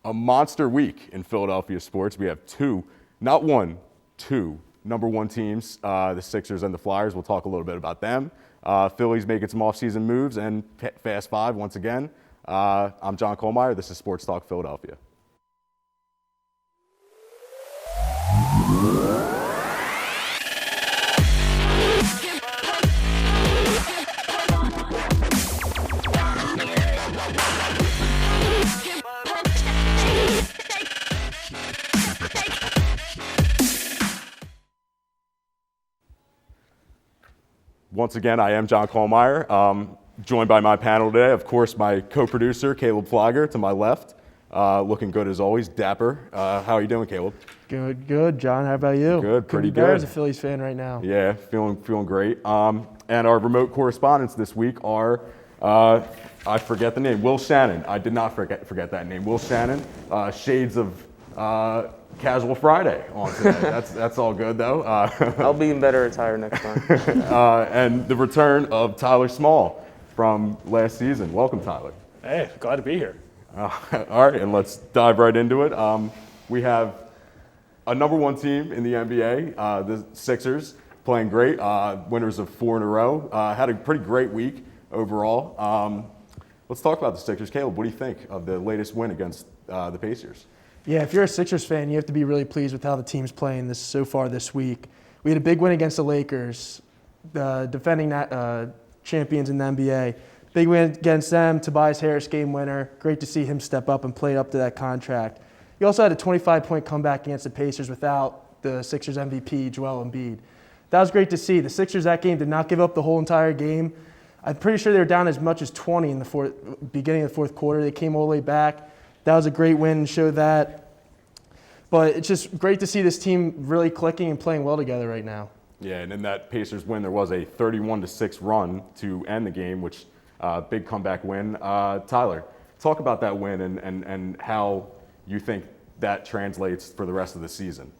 a monster week in Philadelphia sports. We have two, not one, two number one teams, the Sixers and the Flyers. We'll talk a little bit about them. Phillies making some offseason moves and Fast Five once again. I'm John Kohlmeyer. This is Sports Talk Philadelphia. Once again, I am John Kohlmeyer, joined by my panel today. Of course, my co-producer, Caleb Flogger, to my left. Looking good as always, dapper. How are you doing, Caleb? Good, John. How about you? Good, pretty good. good. As a Phillies fan right now. Yeah, feeling great. And our remote correspondents this week are, I forget the name, Will Shannon. I did not forget that name. Will Shannon, shades of Casual Friday on today. That's all good though. I'll be in better attire next time. And the return of Tyler Small from last season. Welcome, Tyler. Hey, glad to be here. All right, and let's dive right into it. We have a number one team in the NBA, the Sixers, playing great. Winners of 4 in a row. Had a pretty great week overall. Let's talk about the Sixers. Caleb, what do you think of the latest win against the Pacers? Yeah, if you're a Sixers fan, you have to be really pleased with how the team's playing so far this week. We had a big win against the Lakers, the defending champions in the NBA. Big win against them. Tobias Harris, game winner. Great to see him step up and play up to that contract. He also had a 25-point comeback against the Pacers without the Sixers MVP, Joel Embiid. That was great to see. The Sixers that game did not give up the whole entire game. I'm pretty sure they were down as much as 20 in the beginning of the fourth quarter. They came all the way back. That was a great win and showed that. But it's just great to see this team really clicking and playing well together right now. Yeah, and in that Pacers win, there was a 31-6 run to end the game, which big comeback win. Tyler, talk about that win and how you think that translates for the rest of the season.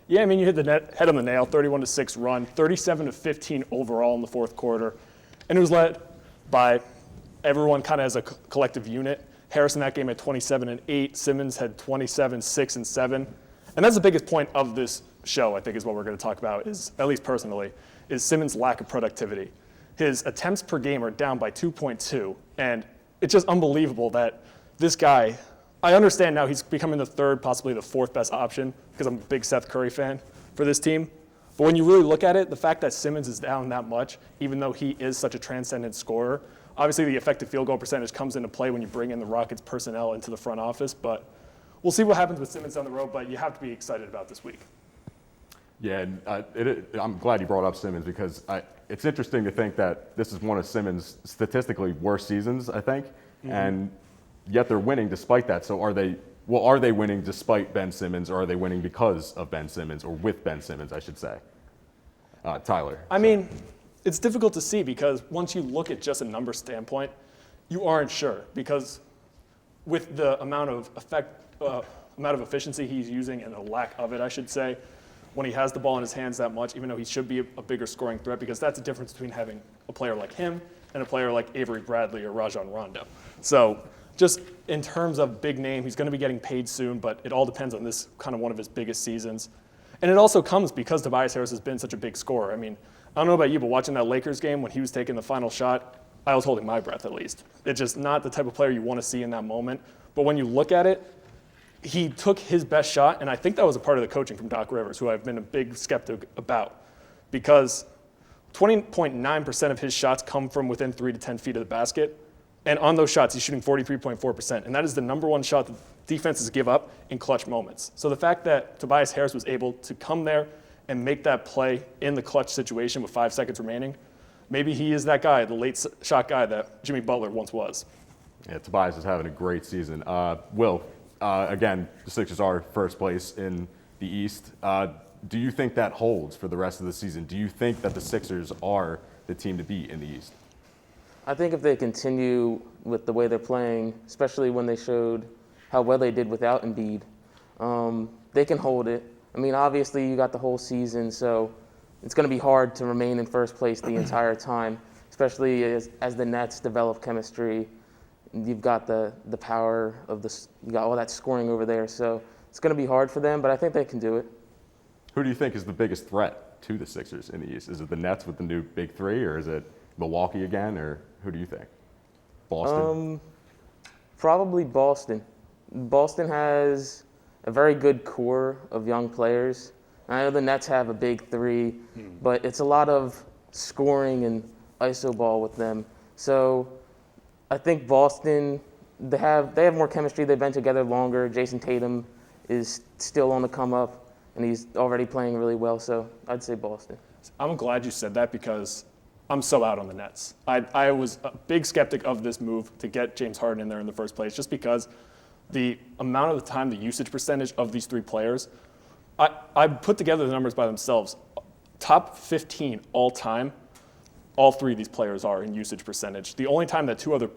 Yeah, I mean, you hit the head on the nail, 31-6 run, 37-15 overall in the fourth quarter. And it was led by everyone kind of as a collective unit. Harris in that game had 27 and 8. Simmons had 27, 6 and 7. And that's the biggest point of this show, I think, is what we're going to talk about, is, at least personally, is Simmons' lack of productivity. His attempts per game are down by 2.2. And it's just unbelievable that this guy, I understand now he's becoming the third, possibly the fourth best option, because I'm a big Seth Curry fan for this team. But when you really look at it, the fact that Simmons is down that much, even though he is such a transcendent scorer, obviously the effective field goal percentage comes into play when you bring in the Rockets personnel into the front office, but we'll see what happens with Simmons down the road, but you have to be excited about this week. Yeah, I'm glad you brought up Simmons because it's interesting to think that this is one of Simmons' statistically worst seasons, I think, and yet they're winning despite that. So are they winning despite Ben Simmons, or are they winning because of Ben Simmons, or with Ben Simmons, I should say? Tyler. I mean, it's difficult to see because once you look at just a number standpoint, you aren't sure because with the amount of efficiency he's using and the lack of it, I should say, when he has the ball in his hands that much, even though he should be a bigger scoring threat, because that's the difference between having a player like him and a player like Avery Bradley or Rajon Rondo. So just in terms of big name, he's going to be getting paid soon, but it all depends on this kind of one of his biggest seasons. And it also comes because Tobias Harris has been such a big scorer. I mean, I don't know about you, but watching that Lakers game when he was taking the final shot, I was holding my breath at least. It's just not the type of player you want to see in that moment. But when you look at it, he took his best shot, and I think that was a part of the coaching from Doc Rivers, who I've been a big skeptic about, because 20.9% of his shots come from within 3 to 10 feet of the basket, and on those shots, he's shooting 43.4%, and that is the number one shot that defenses give up in clutch moments. So the fact that Tobias Harris was able to come there and make that play in the clutch situation with 5 seconds remaining, maybe he is that guy, the late shot guy that Jimmy Butler once was. Yeah, Tobias is having a great season. Will, again, the Sixers are first place in the East. Do you think that holds for the rest of the season? Do you think that the Sixers are the team to beat in the East? I think if they continue with the way they're playing, especially when they showed how well they did without Embiid, they can hold it. I mean, obviously you got the whole season, so it's going to be hard to remain in first place the entire time, especially as the Nets develop chemistry You've got the power of you got all that scoring over there. So it's going to be hard for them, but I think they can do it. Who do you think is the biggest threat to the Sixers in the East? Is it the Nets with the new big three, or is it Milwaukee again, or who do you think? Boston? Probably Boston. Boston has a very good core of young players. I know the Nets have a big three, but it's a lot of scoring and iso ball with them. So I think Boston, they have more chemistry. They've been together longer. Jason Tatum is still on the come up, and he's already playing really well. So I'd say Boston. I'm glad you said that because I'm so out on the Nets. I was a big skeptic of this move to get James Harden in there in the first place, just because the amount of the time, the usage percentage of these three players, I put together the numbers by themselves. Top 15 all time, all three of these players are in usage percentage. The only time that two other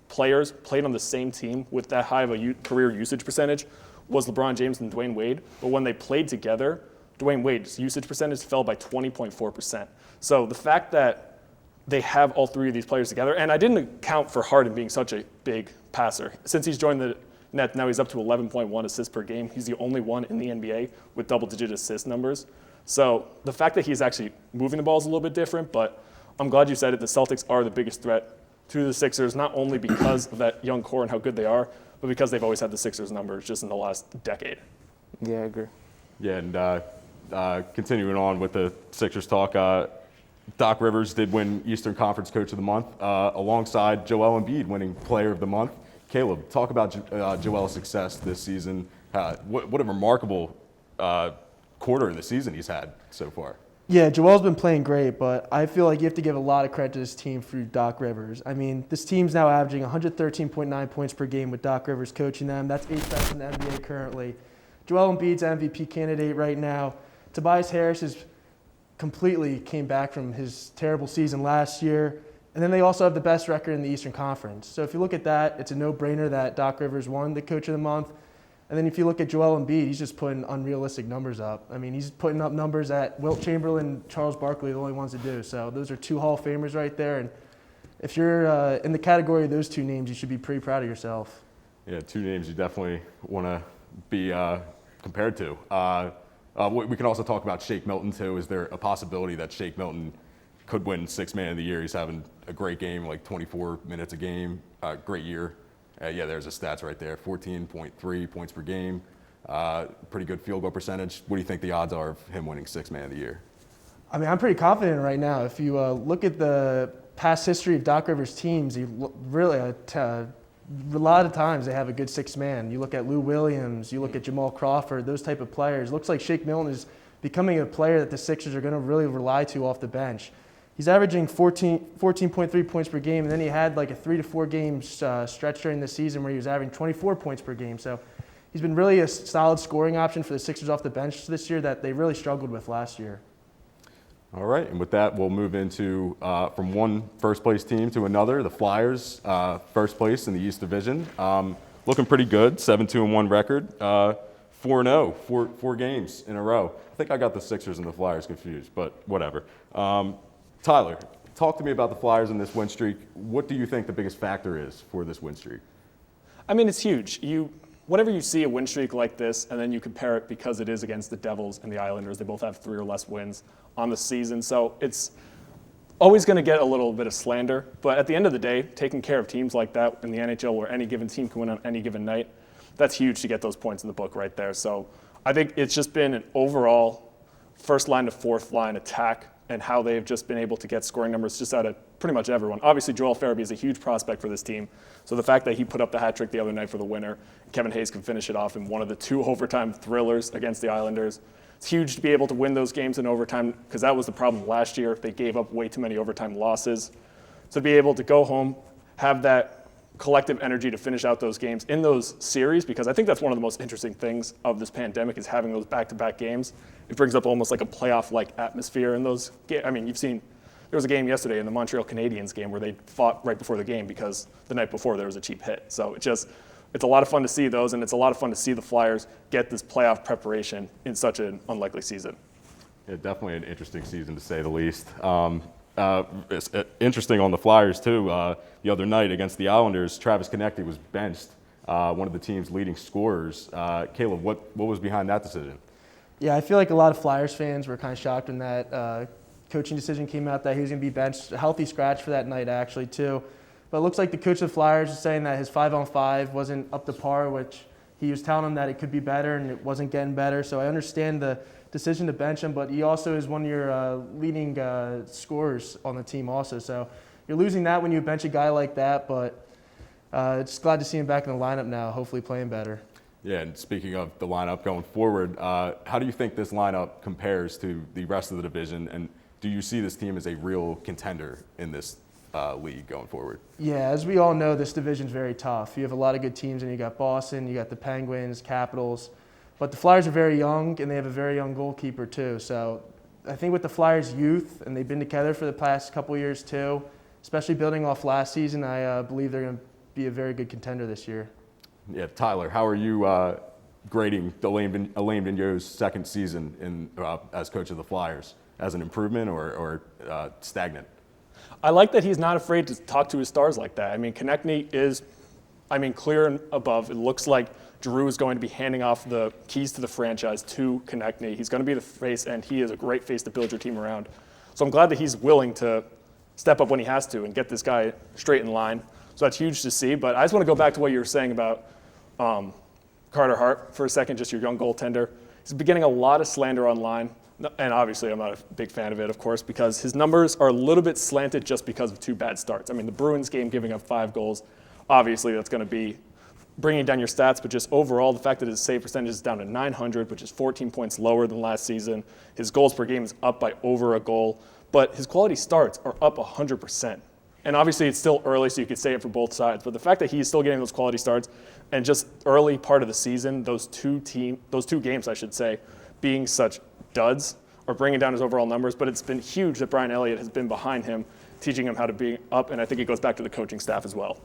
players played on the same team with that high of a career usage percentage was LeBron James and Dwayne Wade. But when they played together, Dwayne Wade's usage percentage fell by 20.4%. So the fact that they have all three of these players together, and I didn't account for Harden being such a big passer. Since he's joined the Nets, now he's up to 11.1 assists per game. He's the only one in the NBA with double-digit assist numbers. So the fact that he's actually moving the ball is a little bit different, but I'm glad you said it. The Celtics are the biggest threat to the Sixers, not only because of that young core and how good they are, but because they've always had the Sixers numbers just in the last decade. Yeah, I agree. Yeah, and continuing on with the Sixers talk, Doc Rivers did win Eastern Conference Coach of the Month alongside Joel Embiid winning Player of the Month. Caleb, talk about Joel's success this season. What a remarkable quarter of the season he's had so far. Yeah, Joel's been playing great, but I feel like you have to give a lot of credit to this team through Doc Rivers. I mean, this team's now averaging 113.9 points per game with Doc Rivers coaching them. That's 8th best in the NBA currently. Joel Embiid's MVP candidate right now. Tobias Harris is completely came back from his terrible season last year. And then they also have the best record in the Eastern Conference. So if you look at that, it's a no-brainer that Doc Rivers won the Coach of the Month. And then if you look at Joel Embiid, he's just putting unrealistic numbers up. I mean, he's putting up numbers that Wilt Chamberlain and Charles Barkley are the only ones to do. So those are two Hall of Famers right there. And if you're in the category of those two names, you should be pretty proud of yourself. Yeah, two names you definitely want to be compared to. We can also talk about Shake Milton, too. Is there a possibility that Shake Milton could win Sixth Man of the Year? He's having a great game, like 24 minutes a game, great year. Yeah, there's the stats right there, 14.3 points per game, pretty good field goal percentage. What do you think the odds are of him winning Sixth Man of the Year? I mean, I'm pretty confident right now. If you look at the past history of Doc Rivers' teams, really a lot of times they have a good sixth man. You look at Lou Williams, you look at Jamal Crawford, those type of players. Looks like Shake Milton is becoming a player that the Sixers are going to really rely to off the bench. He's averaging 14.3 points per game, and then he had like a 3 to 4 game stretch during the season where he was averaging 24 points per game. So he's been really a solid scoring option for the Sixers off the bench this year that they really struggled with last year. All right, and with that, we'll move into from one first-place team to another. The Flyers, first place in the East Division, looking pretty good. 7-2-1 record, 4-0, four games in a row. I think I got the Sixers and the Flyers confused, but whatever. Tyler, talk to me about the Flyers in this win streak. What do you think the biggest factor is for this win streak? I mean, it's huge. Whenever you see a win streak like this, and then you compare it because it is against the Devils and the Islanders, they both have 3 or less wins on the season. So it's always going to get a little bit of slander. But at the end of the day, taking care of teams like that in the NHL where any given team can win on any given night, that's huge to get those points in the book right there. So I think it's just been an overall first line to fourth line attack and how they've just been able to get scoring numbers just out of pretty much everyone. Obviously, Joel Farabee is a huge prospect for this team. So the fact that he put up the hat trick the other night for the winner, Kevin Hayes can finish it off in one of the 2 overtime thrillers against the Islanders. It's huge to be able to win those games in overtime because that was the problem last year. They gave up way too many overtime losses. So to be able to go home, have that collective energy to finish out those games in those series, because I think that's one of the most interesting things of this pandemic is having those back-to-back games. It brings up almost like a playoff-like atmosphere in those games. I mean, you've seen there was a game yesterday in the Montreal Canadiens game where they fought right before the game because the night before there was a cheap hit. So it's a lot of fun to see those, and it's a lot of fun to see the Flyers get this playoff preparation in such an unlikely season. Yeah, definitely an interesting season to say the least. it's interesting on the Flyers too. The other night against the Islanders, Travis Konecny was benched, one of the team's leading scorers. Caleb, what was behind that decision? Yeah, I feel like a lot of Flyers fans were kind of shocked when that coaching decision came out that he was going to be benched. A healthy scratch for that night, actually, too. But it looks like the coach of the Flyers is saying that his 5-on-5 wasn't up to par, which he was telling him that it could be better, and it wasn't getting better. So I understand the decision to bench him, but he also is one of your leading scorers on the team also. So you're losing that when you bench a guy like that, but just glad to see him back in the lineup now, hopefully playing better. Yeah, and speaking of the lineup going forward, how do you think this lineup compares to the rest of the division, and do you see this team as a real contender in this league going forward? Yeah, as we all know, this division's very tough. You have a lot of good teams, and you got Boston, you got the Penguins, Capitals, but the Flyers are very young, and they have a very young goalkeeper too. So I think with the Flyers' youth, and they've been together for the past couple of years too, especially building off last season, I believe they're going to be a very good contender this year. Yeah, Tyler, how are you grading Alain Vigneault's second season as coach of the Flyers? As an improvement or stagnant? I like that he's not afraid to talk to his stars like that. I mean, Konecny is, clear and above. It looks like Giroux is going to be handing off the keys to the franchise to Konecny. He's going to be the face, and he is a great face to build your team around. So I'm glad that he's willing to step up when he has to and get this guy straight in line. So that's huge to see. But I just want to go back to what you were saying about Carter Hart for a second, just your young goaltender. He's been getting a lot of slander online. And obviously, I'm not a big fan of it, of course, because his numbers are a little bit slanted just because of 2 bad starts. I mean, the Bruins game giving up 5 goals, obviously that's going to be bringing down your stats, but just overall, the fact that his save percentage is down to 900, which is 14 points lower than last season. His goals per game is up by over a goal, but his quality starts are up 100%. And obviously, it's still early, so you could say it for both sides, but the fact that he's still getting those quality starts and just early part of the season, those two games, I should say, being such duds or bringing down his overall numbers, but it's been huge that Brian Elliott has been behind him, teaching him how to be up, and I think it goes back to the coaching staff as well.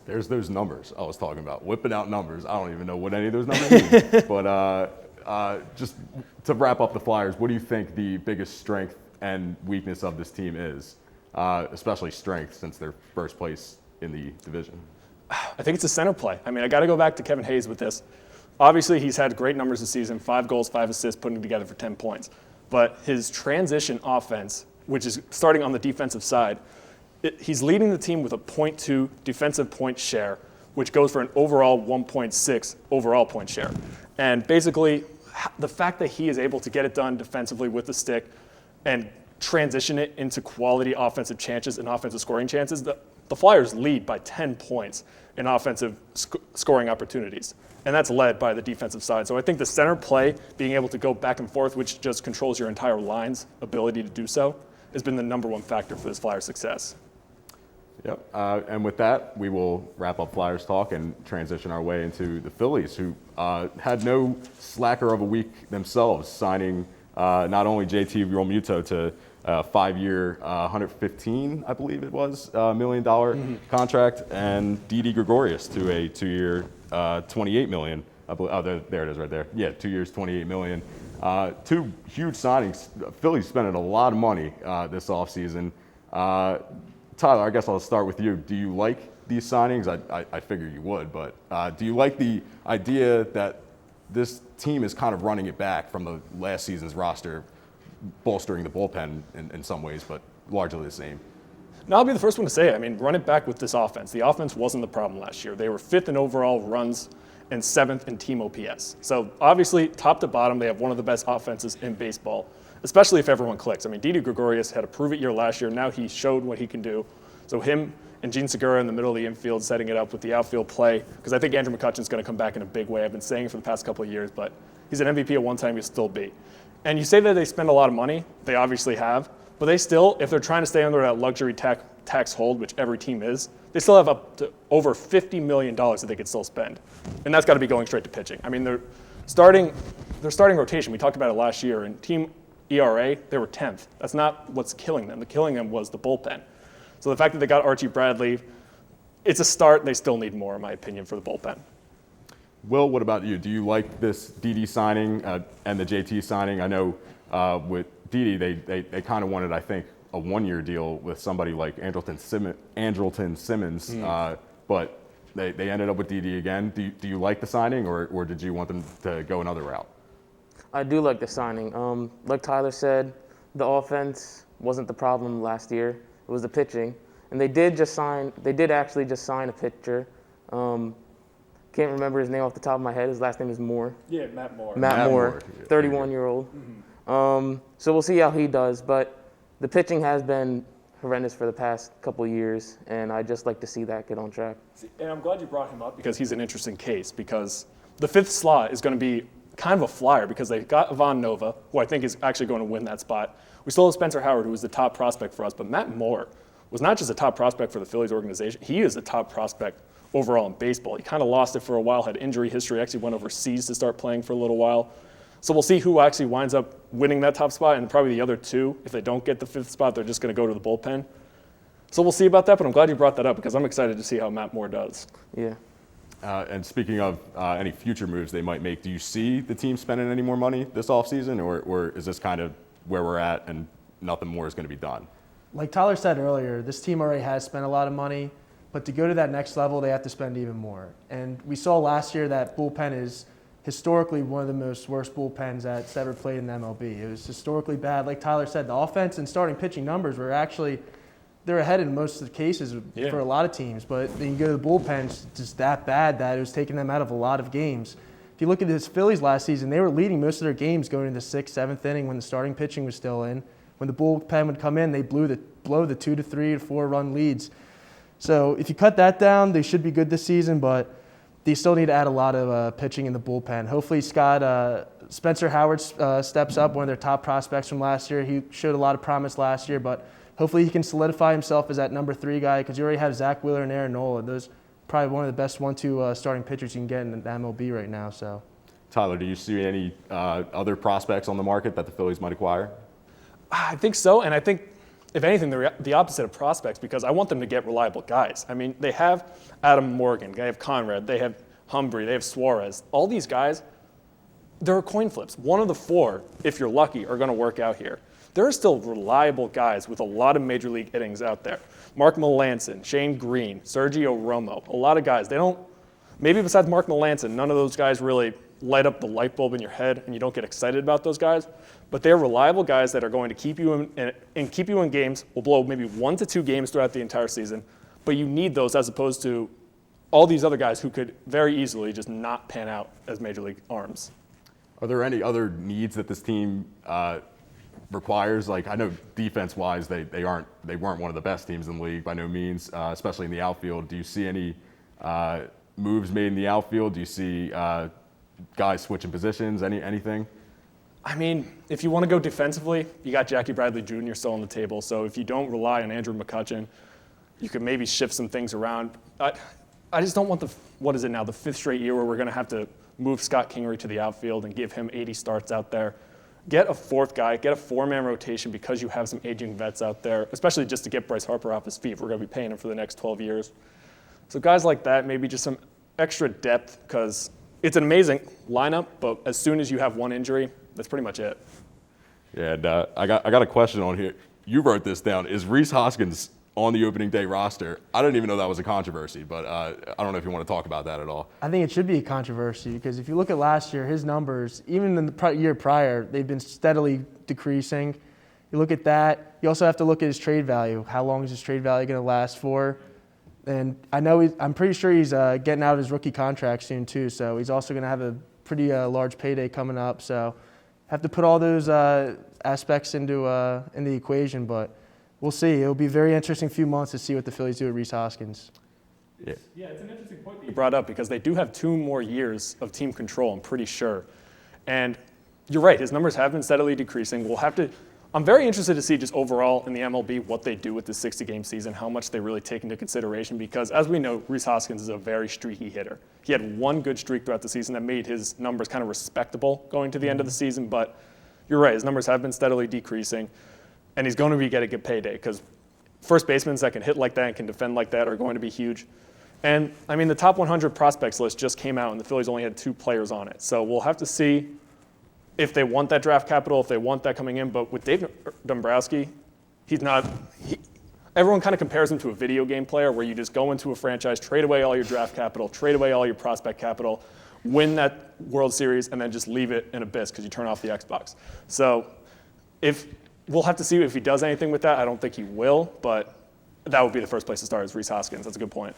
There's those numbers I was talking about, whipping out numbers. I don't even know what any of those numbers mean. But just to wrap up the Flyers, what do you think the biggest strength and weakness of this team is, especially strength since they're first place in the division? I think it's a center play. I mean, I got to go back to Kevin Hayes with this. Obviously, he's had great numbers this season, 5 goals, 5 assists, putting together for 10 points. But his transition offense, which is starting on the defensive side, he's leading the team with a 0.2 defensive point share, which goes for an overall 1.6 overall point share. And basically, the fact that he is able to get it done defensively with the stick and transition it into quality offensive chances and offensive scoring chances, the Flyers lead by 10 points in offensive scoring opportunities. And that's led by the defensive side. So I think the center play, being able to go back and forth, which just controls your entire line's ability to do so, has been the number one factor for this Flyers' success. Yep. And with that, we will wrap up Flyers talk and transition our way into the Phillies, who had no slacker of a week themselves, signing not only JT Realmuto to a 5-year, $115, I believe it was, $1 million contract, and Didi Gregorius to a 2-year, $28 million. I believe, there it is right there. Yeah, 2 years, $28 million. 2 huge signings. Philly's spending a lot of money this offseason. Tyler, I guess I'll start with you. Do you like these signings? I figure you would, but do you like the idea that this team is kind of running it back from the last season's roster, bolstering the bullpen in some ways, but largely the same? Now, I'll be the first one to say it. I mean, run it back with this offense. The offense wasn't the problem last year. They were 5th in overall runs and 7th in team OPS. So obviously, top to bottom, they have one of the best offenses in baseball, especially if everyone clicks. I mean, Didi Gregorius had a prove-it year last year. Now he showed what he can do. So him and Gene Segura in the middle of the infield, setting it up with the outfield play, because I think Andrew McCutchen's going to come back in a big way. I've been saying it for the past couple of years, but he's an MVP at one time, he'll still be. And you say that they spend a lot of money. They obviously have. But they still, if they're trying to stay under that luxury tax hold, which every team is, they still have up to over $50 million that they could still spend. And that's got to be going straight to pitching. I mean, their starting rotation, we talked about it last year, and team ERA, they were 10th. That's not what's killing them. The killing them was the bullpen. So the fact that they got Archie Bradley, it's a start. They still need more, in my opinion, for the bullpen. Will, what about you? Do you like this Didi signing and the JT signing? I know with Didi, they kind of wanted, I think, a 1-year deal with somebody like Andrelton Simmons, but they ended up with Didi again. Do you like the signing, or did you want them to go another route? I do like the signing. Like Tyler said, the offense wasn't the problem last year. It was the pitching, and they did actually just sign a pitcher. Can't remember his name off the top of my head. His last name is Moore. Yeah, Matt Moore. Matt Moore, 31-year-old. So we'll see how he does. But the pitching has been horrendous for the past couple of years, and I just like to see that get on track. And I'm glad you brought him up because he's an interesting case, because the 5th slot is going to be kind of a flyer because they got Ivan Nova, who I think is actually going to win that spot. We still have Spencer Howard, who was the top prospect for us, but Matt Moore was not just a top prospect for the Phillies organization. He is the top prospect overall in baseball. He kind of lost it for a while, had injury history, actually went overseas to start playing for a little while. So we'll see who actually winds up winning that top spot, and probably the other 2, if they don't get the 5th spot, they're just going to go to the bullpen. So we'll see about that, but I'm glad you brought that up because I'm excited to see how Matt Moore does. Yeah. And speaking of any future moves they might make, do you see the team spending any more money this offseason, or is this kind of where we're at and nothing more is going to be done? Like Tyler said earlier, this team already has spent a lot of money, but to go to that next level, they have to spend even more. And we saw last year that bullpen is historically one of the most worst bullpens that's ever played in the MLB. It was historically bad. Like Tyler said, the offense and starting pitching numbers were actually, they're ahead in most of the cases for a lot of teams. But then you go to the bullpen, it's just that bad that it was taking them out of a lot of games. If you look at this Phillies last season, they were leading most of their games going into the 6th, 7th inning when the starting pitching was still in. When the bullpen would come in, they blow the 2 to 3 to 4 run leads. So if you cut that down, they should be good this season, but they still need to add a lot of pitching in the bullpen. Hopefully Spencer Howard steps up, one of their top prospects from last year. He showed a lot of promise last year, but hopefully he can solidify himself as that number 3 guy, because you already have Zach Wheeler and Aaron Nola. Those are probably one of the best 1-2 starting pitchers you can get in the MLB right now. So, Tyler, do you see any other prospects on the market that the Phillies might acquire? I think so, and I think, if anything, they're the opposite of prospects, because I want them to get reliable guys. I mean, they have Adam Morgan, they have Conrad, they have Humphrey, they have Suarez. All these guys, they're coin flips. One of the 4, if you're lucky, are going to work out here. There are still reliable guys with a lot of major league innings out there. Mark Melancon, Shane Green, Sergio Romo, a lot of guys. They don't, maybe besides Mark Melancon, none of those guys really light up the light bulb in your head and you don't get excited about those guys. But they're reliable guys that are going to keep you in games. Will blow maybe 1 to 2 games throughout the entire season. But you need those as opposed to all these other guys who could very easily just not pan out as major league arms. Are there any other needs that this team requires? Like, I know defense-wise, they weren't one of the best teams in the league by no means, especially in the outfield. Do you see any moves made in the outfield? Do you see guys switching positions? Anything? I mean, if you want to go defensively, you got Jackie Bradley Jr. still on the table. So if you don't rely on Andrew McCutchen, you could maybe shift some things around. I just don't want the 5th straight year where we're going to have to move Scott Kingery to the outfield and give him 80 starts out there. Get a 4th guy, get a 4-man rotation because you have some aging vets out there, especially just to get Bryce Harper off his feet. We're going to be paying him for the next 12 years. So guys like that, maybe just some extra depth, because it's an amazing lineup, but as soon as you have one injury, that's pretty much it. Yeah, and I got a question on here. You wrote this down. Is Rhys Hoskins on the opening day roster? I didn't even know that was a controversy, but I don't know if you want to talk about that at all. I think it should be a controversy because if you look at last year, his numbers, even in the year prior, they've been steadily decreasing. You look at that. You also have to look at his trade value. How long is his trade value going to last for? And I'm pretty sure he's getting out of his rookie contract soon too, so he's also going to have a pretty large payday coming up. So have to put all those aspects into the equation, but we'll see. It'll be a very interesting few months to see what the Phillies do with Rhys Hoskins. Yeah, it's an interesting point that you brought up because they do have 2 more years of team control, I'm pretty sure. And you're right, his numbers have been steadily decreasing. I'm very interested to see just overall in the MLB what they do with the 60-game season, how much they really take into consideration, because as we know, Rhys Hoskins is a very streaky hitter. He had 1 good streak throughout the season that made his numbers kind of respectable going to the end of the season, but you're right, his numbers have been steadily decreasing, and he's going to be getting a payday because first basemen that can hit like that and can defend like that are going to be huge. And, I mean, the top 100 prospects list just came out, and the Phillies only had 2 players on it. So we'll have to see if they want that draft capital, if they want that coming in. But with Dave Dombrowski, he's not. Everyone kind of compares him to a video game player where you just go into a franchise, trade away all your draft capital, trade away all your prospect capital, win that World Series, and then just leave it in abyss because you turn off the Xbox. So we'll have to see if he does anything with that. I don't think he will, but that would be the first place to start is Rhys Hoskins. That's a good point.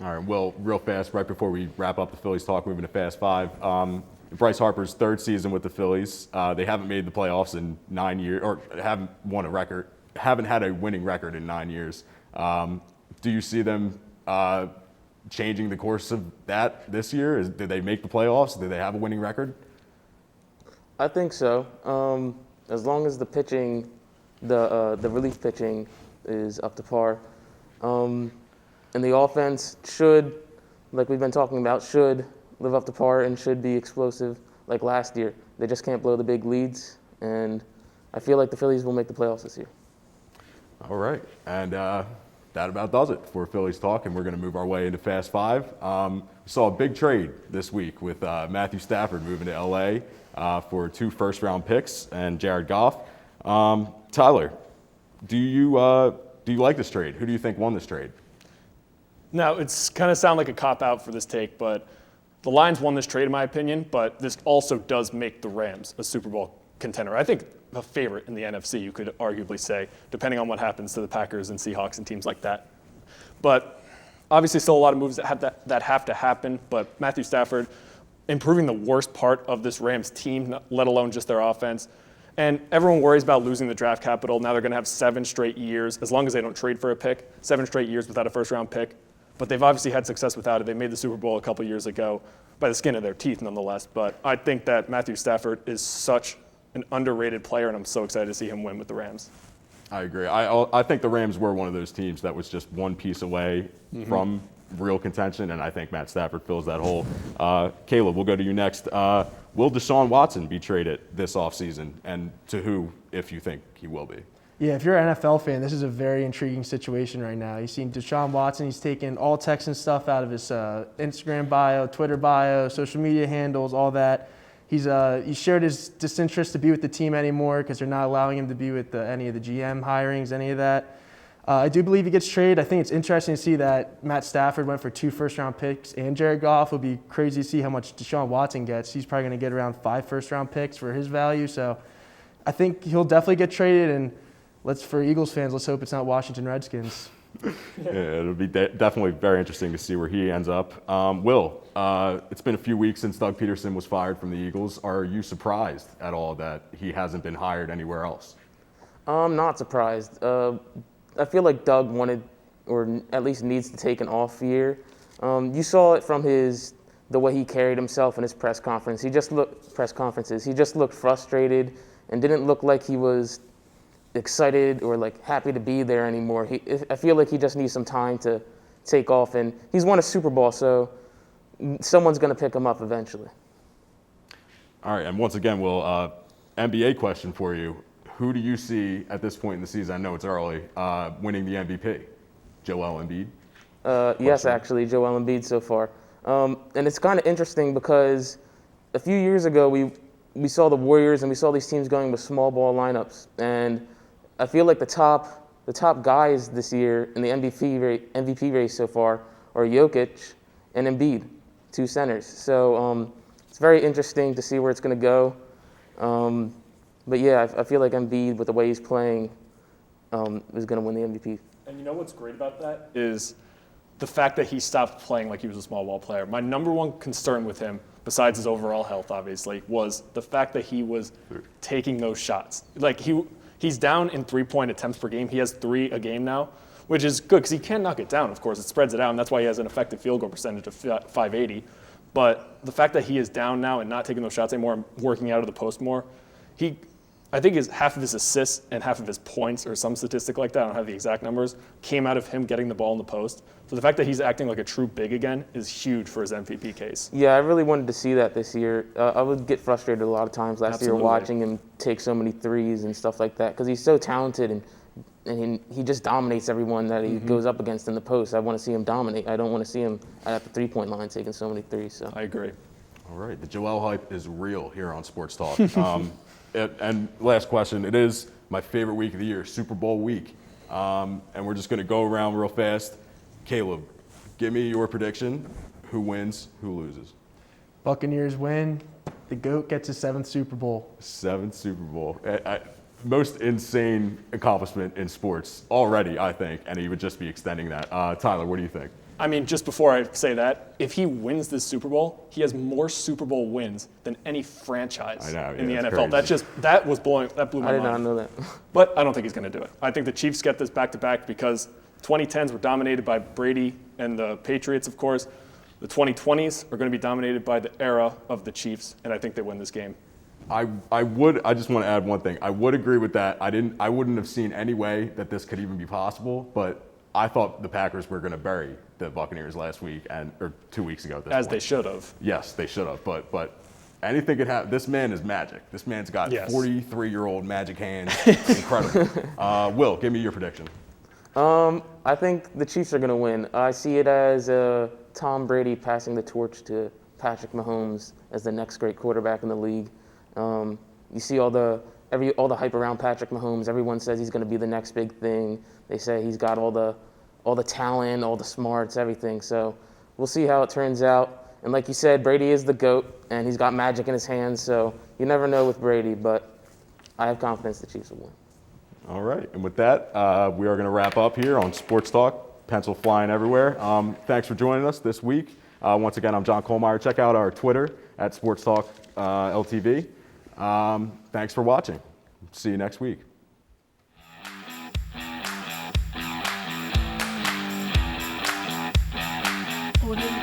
All right, well, real fast, right before we wrap up the Phillies talk, moving to Fast Five. Bryce Harper's third season with the Phillies. They haven't made the playoffs in 9 years, or haven't won a record, haven't had a winning record in 9 years. Do you see them changing the course of that this year? Did they make the playoffs? Did they have a winning record? I think so. As long as the pitching, the relief pitching is up to par. And the offense should, like we've been talking about, should live up to par and should be explosive like last year. They just can't blow the big leads, and I feel like the Phillies will make the playoffs this year. All right, and that about does it for Phillies talk, and we're going to move our way into Fast Five. We saw a big trade this week with Matthew Stafford moving to LA for 2 first-round picks and Jared Goff. Tyler, do you like this trade? Who do you think won this trade? Now, it's kind of sound like a cop-out for this take, but the Lions won this trade, in my opinion, but this also does make the Rams a Super Bowl contender. I think a favorite in the NFC, you could arguably say, depending on what happens to the Packers and Seahawks and teams like that. But obviously still a lot of moves that have to happen, but Matthew Stafford improving the worst part of this Rams team, let alone just their offense. And everyone worries about losing the draft capital. Now they're going to have 7 straight years, as long as they don't trade for a pick, 7 straight years without a first-round pick. But they've obviously had success without it. They made the Super Bowl a couple years ago by the skin of their teeth, nonetheless. But I think that Matthew Stafford is such an underrated player, and I'm so excited to see him win with the Rams. I agree. I think the Rams were one of those teams that was just one piece away from real contention, and I think Matt Stafford fills that hole. Caleb, we'll go to you next. Will Deshaun Watson be traded this offseason, and to who, if you think he will be? Yeah, if you're an NFL fan, this is a very intriguing situation right now. You've seen Deshaun Watson, he's taken all Texan stuff out of his Instagram bio, Twitter bio, social media handles, all that. He shared his disinterest to be with the team anymore because they're not allowing him to be with any of the GM hirings, any of that. I do believe he gets traded. I think it's interesting to see that Matt Stafford went for 2 first-round picks and Jared Goff. It'll be crazy to see how much Deshaun Watson gets. He's probably going to get around 5 first-round picks for his value. So I think he'll definitely get traded, and for Eagles fans, let's hope it's not Washington Redskins. Yeah, it'll be definitely very interesting to see where he ends up. Will, it's been a few weeks since Doug Pederson was fired from the Eagles. Are you surprised at all that he hasn't been hired anywhere else? I'm not surprised. I feel like Doug wanted, or at least needs to take an off year. You saw it from the way he carried himself in his press conferences. He just looked frustrated and didn't look like he was excited or like happy to be there anymore. I feel like he just needs some time to take off, and he's won a Super Bowl, so someone's going to pick him up eventually. All right, and once again, Will, NBA question for you. Who do you see at this point in the season, I know it's early, winning the MVP? Joel Embiid? Yes, actually, Joel Embiid so far. And it's kind of interesting because a few years ago we saw the Warriors and we saw these teams going with small ball lineups, and I feel like the top guys this year in the MVP race so far are Jokic and Embiid, 2 centers. So it's very interesting to see where it's going to go. But yeah, I feel like Embiid, with the way he's playing, is going to win the MVP. And you know what's great about that is the fact that he stopped playing like he was a small ball player. My number one concern with him, besides his overall health, obviously, was the fact that he was taking those shots. Like he's down in 3-point attempts per game. He has 3 a game now, which is good because he can knock it down, of course. It spreads it out, and that's why he has an effective field goal percentage of .580. But the fact that he is down now and not taking those shots anymore and working out of the post more, I think half of his assists and half of his points, or some statistic like that, I don't have the exact numbers, came out of him getting the ball in the post. So the fact that he's acting like a true big again is huge for his MVP case. Yeah, I really wanted to see that this year. I would get frustrated a lot of times last year watching him take so many threes and stuff like that because he's so talented and he just dominates everyone that he goes up against in the post. I want to see him dominate. I don't want to see him at the 3-point line taking so many threes. So. I agree. All right, the Joel hype is real here on Sports Talk. And last question, it is my favorite week of the year, Super Bowl week. And we're just going to go around real fast. Caleb, give me your prediction. Who wins, who loses? Buccaneers win. The GOAT gets his 7th Super Bowl. 7th Super Bowl. Most insane accomplishment in sports already, I think, and he would just be extending that. Tyler, what do you think? I mean, just before I say that, if he wins this Super Bowl, he has more Super Bowl wins than any franchise in the NFL. Crazy. That blew my mind. I did not know that. But I don't think he's going to do it. I think the Chiefs get this back-to-back because 2010s were dominated by Brady and the Patriots, of course. The 2020s are going to be dominated by the era of the Chiefs, and I think they win this game. I just want to add one thing. I would agree with that. I wouldn't have seen any way that this could even be possible, but I thought the Packers were going to bury the Buccaneers last week or 2 weeks ago. As they should have. Yes, they should have. But anything could happen. This man is magic. This man's got 43-year-old magic hands. Incredible. Will, give me your prediction. I think the Chiefs are going to win. I see it as Tom Brady passing the torch to Patrick Mahomes as the next great quarterback in the league. You see all the hype around Patrick Mahomes. Everyone says he's going to be the next big thing. They say he's got all the talent, all the smarts, everything. So we'll see how it turns out. And like you said, Brady is the GOAT, and he's got magic in his hands. So you never know with Brady, but I have confidence the Chiefs will win. All right, and with that, we are going to wrap up here on Sports Talk. Pencil flying everywhere. Thanks for joining us this week. Once again, I'm John Kohlmeyer. Check out our Twitter at Sports Talk LTV. Thanks for watching. See you next week. Audio